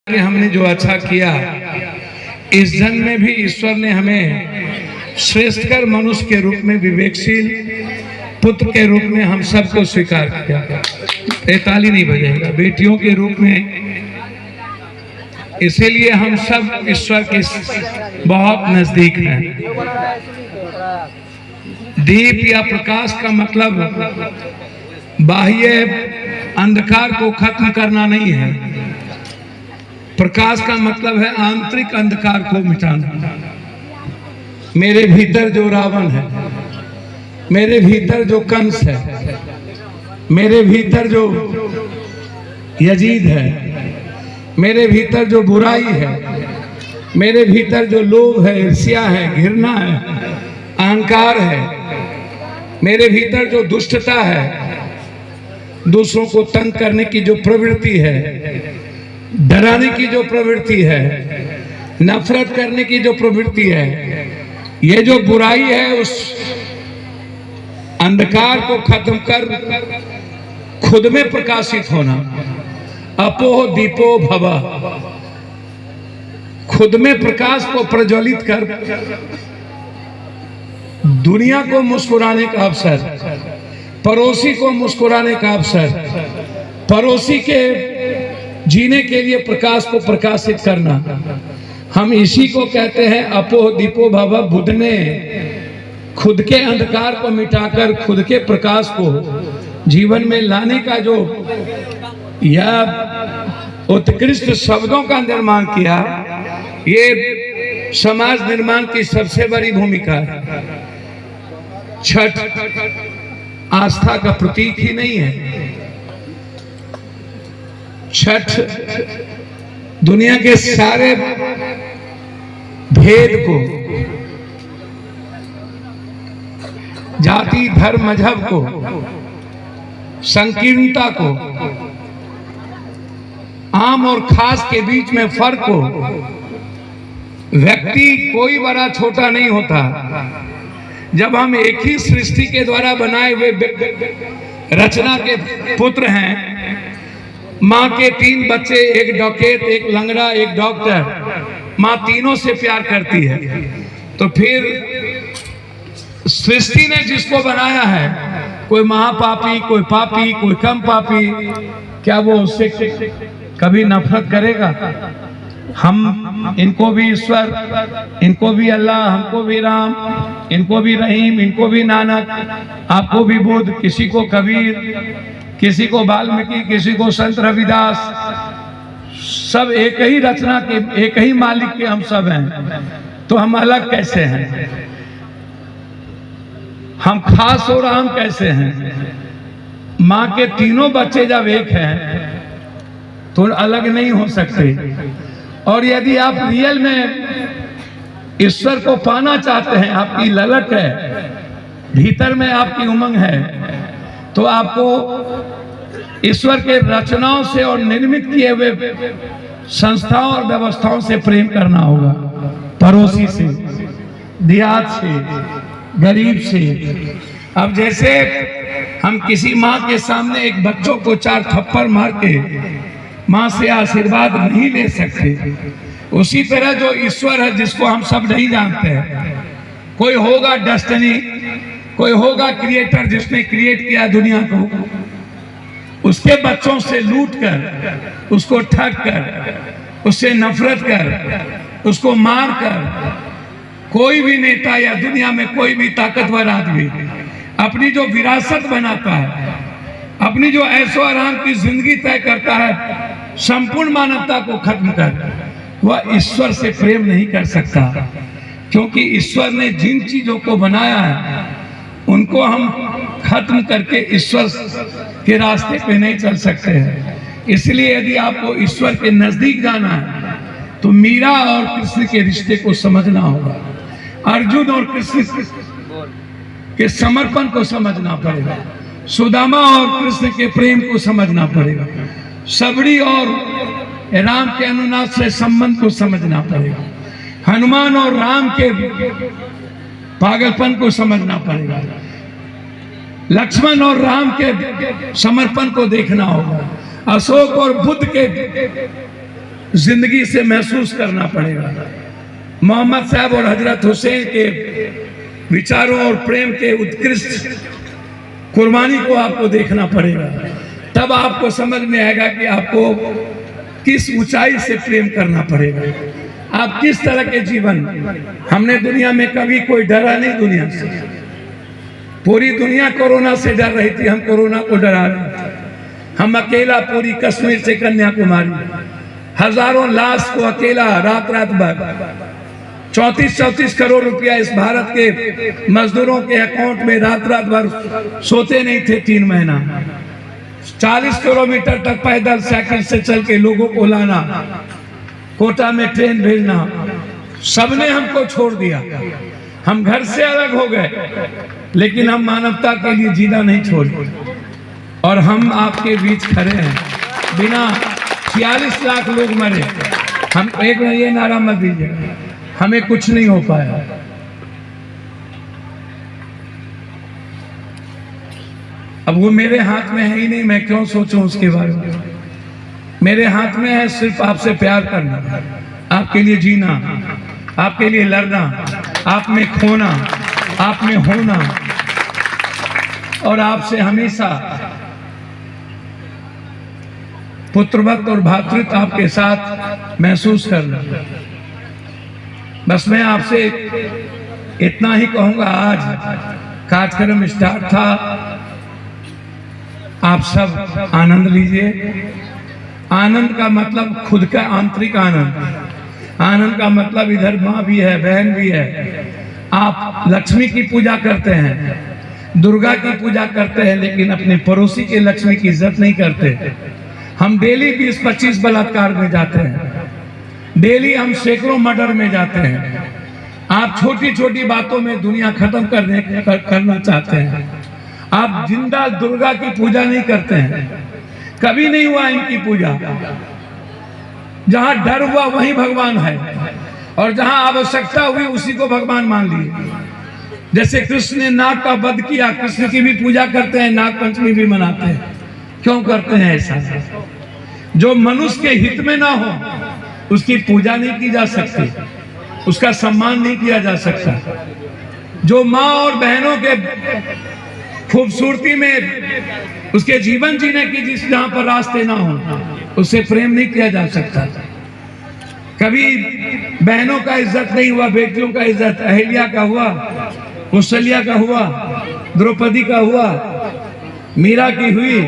कि हमने जो अच्छा किया, इस जन्म में भी ईश्वर ने हमें श्रेष्ठकर मनुष्य के रूप में, विवेकशील पुत्र के रूप में हम सबको स्वीकार किया। ताली नहीं बजेगा, बेटियों के रूप में। इसीलिए हम सब ईश्वर के बहुत नजदीक हैं। दीप या प्रकाश का मतलब बाह्य अंधकार को खत्म करना नहीं है। प्रकाश का मतलब है आंतरिक अंधकार को मिटाना। मेरे भीतर जो रावण है, मेरे भीतर जो कंस है, मेरे भीतर जो यजीद है, मेरे भीतर जो बुराई है, मेरे भीतर जो लोभ है, ईर्ष्या है, घृणा है, अहंकार है, मेरे भीतर जो दुष्टता है, दूसरों को तंग करने की जो प्रवृत्ति है, डराने की जो प्रवृत्ति है, नफरत करने की जो प्रवृत्ति है, ये जो बुराई है, उस अंधकार को खत्म कर खुद में प्रकाशित होना। अपोह दीपो भवा, खुद में प्रकाश को प्रज्वलित कर दुनिया को मुस्कुराने का अवसर, पड़ोसी को मुस्कुराने का अवसर, पड़ोसी के जीने के लिए प्रकाश को प्रकाशित करना। हम इसी को कहते हैं अपोह दीपो भवा। बुद्ध ने खुद के अंधकार को मिटाकर खुद के प्रकाश को जीवन में लाने का जो यह उत्कृष्ट शब्दों का निर्माण किया, ये समाज निर्माण की सबसे बड़ी भूमिका है। छठ आस्था का प्रतीक ही नहीं है। छठ दुनिया के सारे भेद को, जाति धर्म मजहब को, संकीर्णता को, आम और खास के बीच में फर्क को, व्यक्ति कोई बड़ा छोटा नहीं होता। जब हम एक ही सृष्टि के द्वारा बनाए हुए रचना के पुत्र हैं, माँ के 3 बच्चे, एक डॉक्टर, एक लंगड़ा, एक डॉक्टर, माँ तीनों से प्यार करती है। तो फिर सृष्टि ने जिसको बनाया है, कोई महापापी, कोई पापी, कोई कम पापी, क्या वो उससे कभी नफरत करेगा? हम इनको भी ईश्वर, इनको भी अल्लाह, हमको भी राम, इनको भी रहीम, इनको भी नानक, आपको भी बुद्ध, किसी को कबीर, किसी को वाल्मीकि, किसी को संत रविदास, सब एक ही रचना के, एक ही मालिक के हम सब हैं। तो हम अलग कैसे हैं? हम खास और आम कैसे हैं? माँ के तीनों बच्चे जब एक हैं तो अलग नहीं हो सकते। और यदि आप रियल में ईश्वर को पाना चाहते हैं, आपकी ललक है, भीतर में आपकी उमंग है, तो आपको ईश्वर के रचनाओं से और निर्मित किए हुए संस्थाओं और व्यवस्थाओं से प्रेम करना होगा। पड़ोसी से, देहात से, गरीब से। अब जैसे हम किसी माँ के सामने एक बच्चों को 4 थप्पड़ मार के माँ से आशीर्वाद नहीं ले सकते, उसी तरह जो ईश्वर है, जिसको हम सब नहीं जानते हैं, कोई होगा डेस्टिनी, कोई होगा क्रिएटर जिसने क्रिएट किया दुनिया को, उसके बच्चों से लूट कर, उसको ठग कर, उससे नफरत कर, उसको मार कर, कोई भी नेता या दुनिया में कोई भी ताकतवर आदमी अपनी जो विरासत बनाता है, अपनी जो ऐशो आराम की जिंदगी तय करता है, संपूर्ण मानवता को खत्म कर, वह ईश्वर से प्रेम नहीं कर सकता। क्योंकि ईश्वर ने जिन चीजों को बनाया है, उनको हम खत्म करके ईश्वर के रास्ते पे नहीं चल सकते हैं। इसलिए यदि आपको ईश्वर के नजदीक जाना है, तो मीरा और कृष्ण के रिश्ते को समझना होगा, अर्जुन और कृष्ण के समर्पण को समझना पड़ेगा, सुदामा और कृष्ण के प्रेम को समझना पड़ेगा, सबरी और राम के अनुनाद से संबंध को समझना पड़ेगा, हनुमान और राम के पागलपन को समझना पड़ेगा, लक्ष्मण और राम के समर्पण को देखना होगा, अशोक और बुद्ध के जिंदगी से महसूस करना पड़ेगा। मोहम्मद साहब और हजरत हुसैन के विचारों और प्रेम के उत्कृष्ट कुर्बानी को आपको देखना पड़ेगा, तब आपको समझ में आएगा कि आपको किस ऊंचाई से प्रेम करना पड़ेगा, आप किस तरह के जीवन। हमने दुनिया में कभी कोई डरा नहीं, दुनिया से पूरी दुनिया कोरोना से डर रही थी, हम कोरोना को डरा रहे थे। हम अकेला पूरी कश्मीर से कन्याकुमारी हजारों लाश को अकेला रात रात भर 34 करोड़ रुपया इस भारत के मजदूरों के अकाउंट में रात रात भर सोते नहीं थे 3 महीना। 40 किलोमीटर तक पैदल साइकिल से चल के लोगों को लाना, कोटा में ट्रेन भेजना, सबने हमको छोड़ दिया। हम घर से अलग हो गए, लेकिन हम मानवता के लिए जीना नहीं छोड़े और हम आपके बीच खड़े हैं। बिना 46 लाख लोग मरे, हम एक ये नारा मत दीजिए, हमें कुछ नहीं हो पाया। अब वो मेरे हाथ में है ही नहीं, मैं क्यों सोचूं उसके बारे में। मेरे हाथ में है सिर्फ आपसे प्यार करना, आपके लिए जीना, आपके लिए लड़ना, आप में खोना, आप में होना और आपसे हमेशा पुत्रवत और भातृत्व आपके साथ महसूस करना। बस मैं आपसे इतना ही कहूंगा। आज कार्यक्रम स्टार्ट था, आप सब आनंद लीजिए। आनंद का मतलब खुद का आंतरिक आनंद। आनंद का मतलब इधर माँ भी है, बहन भी है। आप लक्ष्मी की पूजा करते हैं, दुर्गा की पूजा करते हैं, लेकिन अपने पड़ोसी के लक्ष्मी की इज्जत नहीं करते। हम डेली 20-25 बलात्कार में जाते हैं, डेली हम सैकड़ों मर्डर में जाते हैं। आप छोटी छोटी बातों में दुनिया खत्म करना चाहते हैं। आप जिंदा दुर्गा की पूजा नहीं करते हैं, कभी नहीं हुआ इनकी पूजा। जहां डर हुआ वहीं भगवान है, और जहां आवश्यकता हुई उसी को भगवान मान लिए। जैसे कृष्ण ने नाग का वध किया, कृष्ण की भी पूजा करते हैं, नाग पंचमी भी मनाते हैं। क्यों करते हैं ऐसा? जो मनुष्य के हित में ना हो उसकी पूजा नहीं की जा सकती, उसका सम्मान नहीं किया जा सकता। जो माँ और बहनों के खूबसूरती में उसके जीवन जीने की जहां पर रास्ते ना हो, उससे प्रेम नहीं किया जा सकता। कभी बहनों का इज्जत नहीं हुआ, बेटियों का इज्जत। अहिल्या का हुआ, कौशल्या का हुआ, द्रौपदी का हुआ, मीरा की हुई।